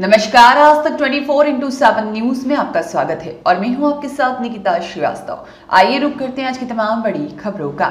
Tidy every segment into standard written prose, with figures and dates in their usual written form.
नमस्कार, आज तक 24/7 न्यूज में आपका स्वागत है और मैं हूं आपके साथ निकिता श्रीवास्तव। आइए रुक करते हैं आज की तमाम बड़ी खबरों का।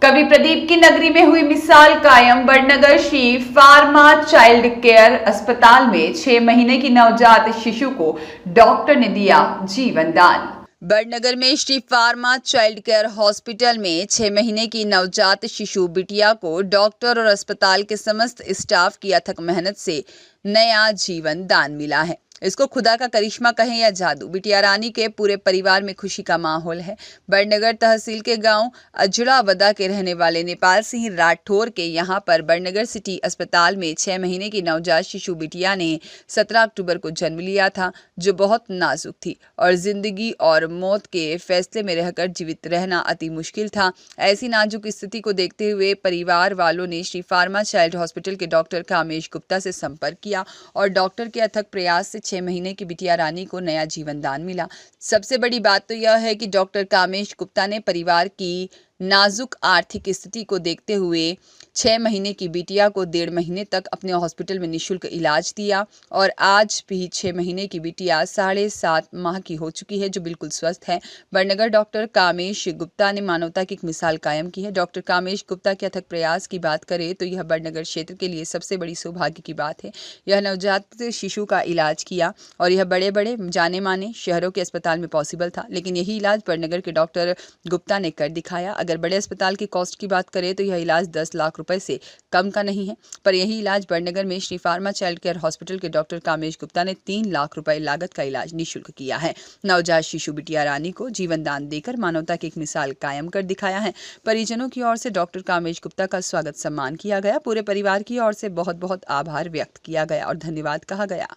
कवि प्रदीप की नगरी में हुई मिसाल कायम। Badnagar Shri pharma child care अस्पताल में 6 महीने की नवजात शिशु को डॉक्टर ने दिया जीवन दान। बड़नगर में Shri pharma child care hospital में 6 महीने की नवजात शिशु बिटिया को डॉक्टर और अस्पताल के समस्त स्टाफ की अथक मेहनत से नया जीवन दान मिला है। इसको खुदा का करिश्मा कहें या जादू, बिटिया रानी के पूरे परिवार में खुशी का माहौल है। बड़नगर तहसील के गांव अजड़ावदा के रहने वाले नेपाल सिंह राठौर के यहां पर बड़नगर सिटी अस्पताल में 6 महीने की नवजात शिशु बिटिया ने 17 अक्टूबर को जन्म लिया था, जो बहुत नाजुक थी और जिंदगी और मौत के फैसले में रहकर जीवित रहना अति मुश्किल था। ऐसी नाजुक स्थिति को देखते हुए परिवार वालों ने श्री फार्मा चाइल्ड हॉस्पिटल के डॉक्टर कामेश गुप्ता से संपर्क किया और डॉक्टर के अथक प्रयास से 6 महीने की बिटिया रानी को नया जीवन दान मिला। सबसे बड़ी बात तो यह है कि डॉक्टर कामेश गुप्ता ने परिवार की नाजुक आर्थिक स्थिति को देखते हुए 6 महीने की बिटिया को 1.5 महीने तक अपने हॉस्पिटल में निःशुल्क इलाज दिया और आज भी 6 महीने की बिटिया 7.5 माह की हो चुकी है, जो बिल्कुल स्वस्थ है। बड़नगर डॉक्टर कामेश गुप्ता ने मानवता की एक मिसाल कायम की है। डॉक्टर कामेश गुप्ता के अथक प्रयास की बात करें तो यह बड़नगर क्षेत्र के लिए सबसे बड़ी सौभाग्य की बात है। यह नवजात शिशु का इलाज किया और यह बड़े बड़े जाने माने शहरों के अस्पताल में पॉसिबल था, लेकिन यही इलाज बड़नगर के डॉक्टर गुप्ता ने कर दिखाया। अगर बड़े अस्पताल की कॉस्ट की बात करें तो यह इलाज 10 लाख रुपए से कम का नहीं है, पर यही इलाज बड़नगर में Shri pharma child care hospital के डॉक्टर कामेश गुप्ता ने 3 लाख रुपए लागत का इलाज निःशुल्क किया है। नवजात शिशु बिटिया रानी को जीवन दान देकर मानवता की एक मिसाल कायम कर दिखाया है। परिजनों की ओर से डॉक्टर कामेश गुप्ता का स्वागत सम्मान किया गया। पूरे परिवार की ओर से बहुत बहुत आभार व्यक्त किया गया और धन्यवाद कहा गया।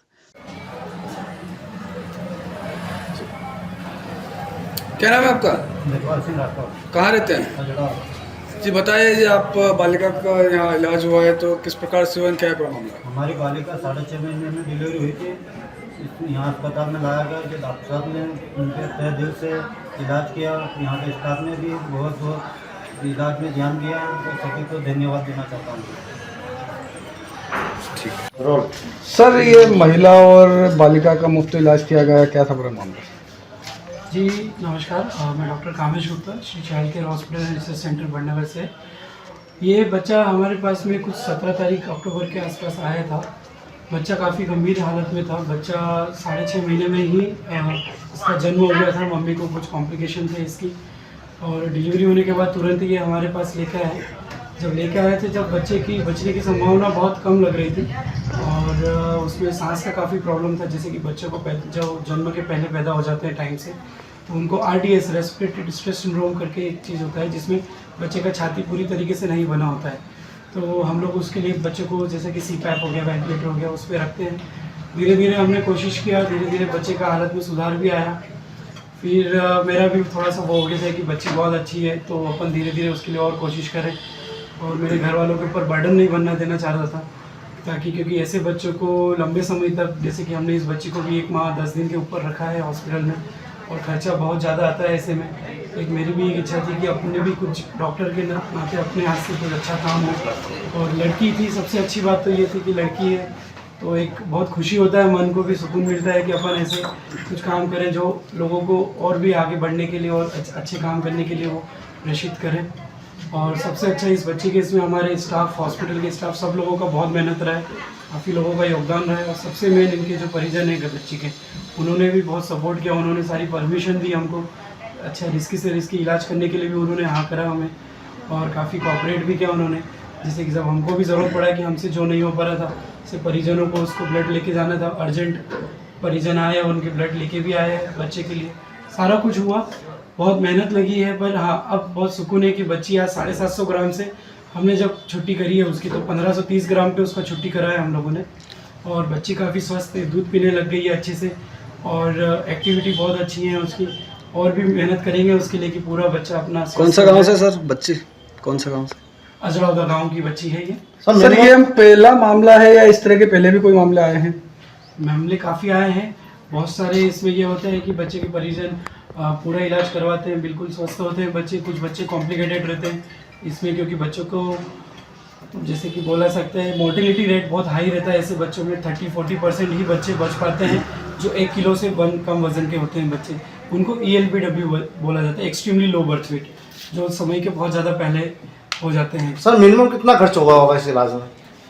क्या नाम है आपका? नेपाल सिंह राठौर। कहाँ रहते हैं जी? बताइए जी, आप बालिका का यहाँ इलाज हुआ है तो किस प्रकार से हुआ, क्या है मामला? हमारी बालिका 6.5 महीने में डिलीवरी हुई थी। यहाँ अस्पताल में लाया गया कि डॉक्टर साहब ने उनके तहे दिल से इलाज किया। यहाँ के स्टाफ ने भी बहुत इलाज में ध्यान दिया, तो सभी को धन्यवाद देना चाहता हूँ। ठीक सर, ये महिला और बालिका का मुफ्त इलाज किया गया, क्या था पूरा मामला? जी नमस्कार, मैं doctor Kamesh Gupta Shri child care hospital and research centre Badnagar से। ये बच्चा हमारे पास में कुछ 17 तारीख अक्टूबर के आसपास आया था। बच्चा काफ़ी गंभीर हालत में था। बच्चा 6.5 महीने में ही इसका जन्म हो गया था। मम्मी को कुछ कॉम्प्लिकेशन थे इसकी, और डिलीवरी होने के बाद तुरंत ये हमारे पास लेकर आए। जब लेकर आए थे, जब बच्चे की बचने की संभावना बहुत कम लग रही थी और उसमें सांस का काफ़ी प्रॉब्लम था। जैसे कि बच्चों को जो जन्म के पहले पैदा हो जाते हैं टाइम से, तो उनको RDS रेस्पिरेटरी डिस्ट्रेस सिंड्रोम करके एक चीज़ होता है, जिसमें बच्चे का छाती पूरी तरीके से नहीं बना होता है। तो हम लोग उसके लिए बच्चे को जैसे कि CPAP हो गया, वेंटिलेटर हो गया, उस पर रखते हैं। धीरे धीरे हमने कोशिश किया, धीरे धीरे बच्चे का हालत में सुधार भी आया। फिर मेरा भी थोड़ा सा वो हो गया था कि बच्ची बहुत अच्छी है, तो अपन धीरे धीरे उसके लिए और कोशिश करें। और मेरे घर वालों के ऊपर बर्डन नहीं बनना देना चाह रहा था, ताकि क्योंकि ऐसे बच्चों को लंबे समय तक, जैसे कि हमने इस बच्ची को भी 1 माह 10 दिन के ऊपर रखा है हॉस्पिटल में, और खर्चा बहुत ज़्यादा आता है ऐसे में। एक मेरी भी एक इच्छा थी कि अपने भी कुछ डॉक्टर के नाते अपने हाथ से कुछ अच्छा काम हो। और लड़की थी, सबसे अच्छी बात तो ये थी कि लड़की है, तो एक बहुत खुशी होता है, मन को भी सुकून मिलता है कि अपन ऐसे कुछ काम करें जो लोगों को और भी आगे बढ़ने के लिए और अच्छे काम करने के लिए वो प्रेषित करें। और सबसे अच्छा इस बच्चे के इसमें हमारे स्टाफ, हॉस्पिटल के स्टाफ, सब लोगों का बहुत मेहनत रहा है, काफ़ी लोगों का योगदान रहा है। और सबसे मेन इनके जो परिजन हैं बच्ची के, उन्होंने भी बहुत सपोर्ट किया। उन्होंने सारी परमिशन दी हमको, अच्छा रिस्की से रिस्की इलाज करने के लिए भी उन्होंने हाँ करा हमें, और काफ़ी कोऑपरेट भी किया उन्होंने। जैसे कि जब हमको भी ज़रूरत पड़ा कि हमसे जो नहीं हो पा रहा था, जैसे परिजनों को उसको ब्लड लेके जाना था, अर्जेंट परिजन आए और उनके ब्लड लेके भी आए बच्चे के लिए। सारा कुछ हुआ, बहुत मेहनत लगी है, पर हाँ अब बहुत सुकून है कि बच्ची आज 750 ग्राम से हमने जब छुट्टी करी है उसकी, तो 1530 ग्राम पे उसका छुट्टी करा है हम लोगों ने। और बच्ची काफ़ी स्वस्थ है, दूध पीने लग गई है अच्छे से, और एक्टिविटी बहुत अच्छी है उसकी। और भी मेहनत करेंगे उसके लिए कि पूरा बच्चा अपना। कौन सा गाँव से सर बच्ची? कौन सा गाँव से? अजड़ावदा गाँव की बच्ची है ये। सर ये पहला मामला है या इस तरह के पहले भी कोई मामले आए हैं? मामले काफ़ी आए हैं, बहुत सारे। इसमें ये होता है कि बच्चे के परिजन पूरा इलाज करवाते हैं, बिल्कुल स्वस्थ होते हैं बच्चे। कुछ बच्चे कॉम्प्लिकेटेड रहते हैं इसमें, क्योंकि बच्चों को तो जैसे कि बोला सकते हैं मोर्टेलिटी रेट बहुत हाई रहता है ऐसे बच्चों में, 30-40% ही बच्चे बच पाते हैं जो 1 किलो से कम वजन के होते हैं बच्चे। उनको ELBW बोला जाता है, एक्सट्रीमली लो बर्थ वेट, जो समय के बहुत ज़्यादा पहले हो जाते हैं। सर मिनिमम कितना खर्च होगा इस इलाज में?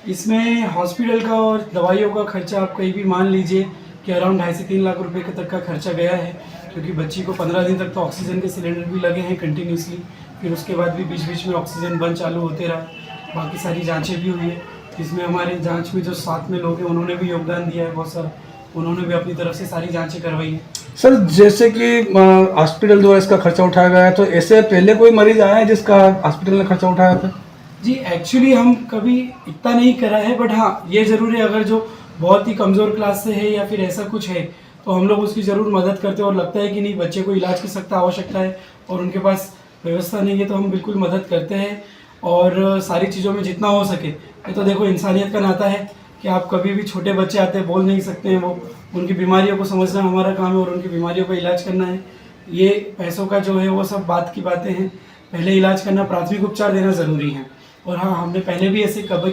इसमें हॉस्पिटल का और दवाइयों का खर्चा आप कहीं भी मान लीजिए कि अराउंड 2.5 से 3 लाख रुपए तक का खर्चा गया है, क्योंकि बच्ची को 15 दिन तक तो ऑक्सीजन के सिलेंडर भी लगे हैं कंटिन्यूसली, फिर उसके बाद भी बीच बीच में ऑक्सीजन बंद चालू होते रहा, बाकी सारी जांचें भी हुई है। इसमें हमारे जांच में जो साथ में लोग हैं उन्होंने भी योगदान दिया है बहुत सारा, उन्होंने भी अपनी तरफ से सारी जांचें करवाई हैं। सर जैसे कि हॉस्पिटल द्वारा इसका खर्चा उठाया गया है, तो ऐसे पहले कोई मरीज आया है जिसका हॉस्पिटल ने खर्चा उठाया था? जी एक्चुअली हम कभी इतना नहीं करा है, बट हाँ ये ज़रूर है अगर जो बहुत ही कमज़ोर क्लास से है या फिर ऐसा कुछ है तो हम लोग उसकी ज़रूर मदद करते हैं, और लगता है कि नहीं बच्चे को इलाज की सख्त आवश्यकता है और उनके पास व्यवस्था नहीं है तो हम बिल्कुल मदद करते हैं। और सारी चीज़ों में जितना हो सके, ये तो देखो इंसानियत का नाता है कि आप कभी भी, छोटे बच्चे आते हैं बोल नहीं सकते हैं, वो उनकी बीमारियों को समझना हमारा काम है और उनकी बीमारियों का इलाज करना है। ये पैसों का जो है वो सब बात की बातें हैं, पहले इलाज करना, प्राथमिक उपचार देना ज़रूरी है। और हाँ हमने पहले भी ऐसे कभी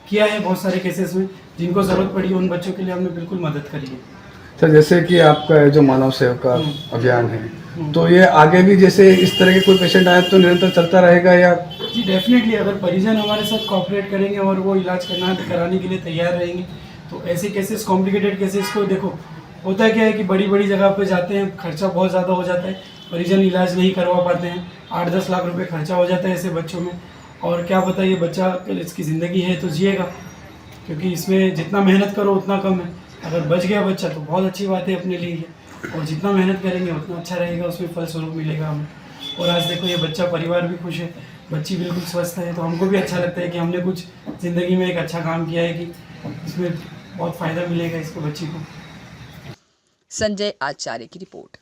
किया है बहुत सारे केसेस में, जिनको ज़रूरत पड़ी उन बच्चों के लिए हमने बिल्कुल मदद करी है। सर जैसे कि आपका जो मानव सेवा अभियान है, तो ये आगे भी जैसे इस तरह के कोई पेशेंट आए तो निरंतर चलता रहेगा या? जी डेफिनेटली, अगर परिजन हमारे साथ कोऑपरेट करेंगे और वो इलाज कराने के लिए तैयार रहेंगे तो ऐसे केसेस, कॉम्प्लिकेटेड केसेस को, देखो होता क्या है कि बड़ी बड़ी जगह पे जाते हैं, खर्चा बहुत ज़्यादा हो जाता है, परिजन इलाज नहीं करवा पाते हैं, 8-10 लाख रुपए खर्चा हो जाता है ऐसे बच्चों में। और क्या पता ये बच्चा, इसकी ज़िंदगी है तो जिएगा, क्योंकि इसमें जितना मेहनत करो उतना कम है। अगर बच गया बच्चा तो बहुत अच्छी बात है अपने लिए, और जितना मेहनत करेंगे उतना अच्छा रहेगा, उसमें फलस्वरूप मिलेगा हमें। और आज देखो ये बच्चा, परिवार भी खुश है, बच्ची बिल्कुल स्वस्थ है, तो हमको भी अच्छा लगता है कि हमने कुछ ज़िंदगी में एक अच्छा काम किया है, कि इसमें बहुत फ़ायदा मिलेगा इसको, बच्ची को। संजय आचार्य की रिपोर्ट।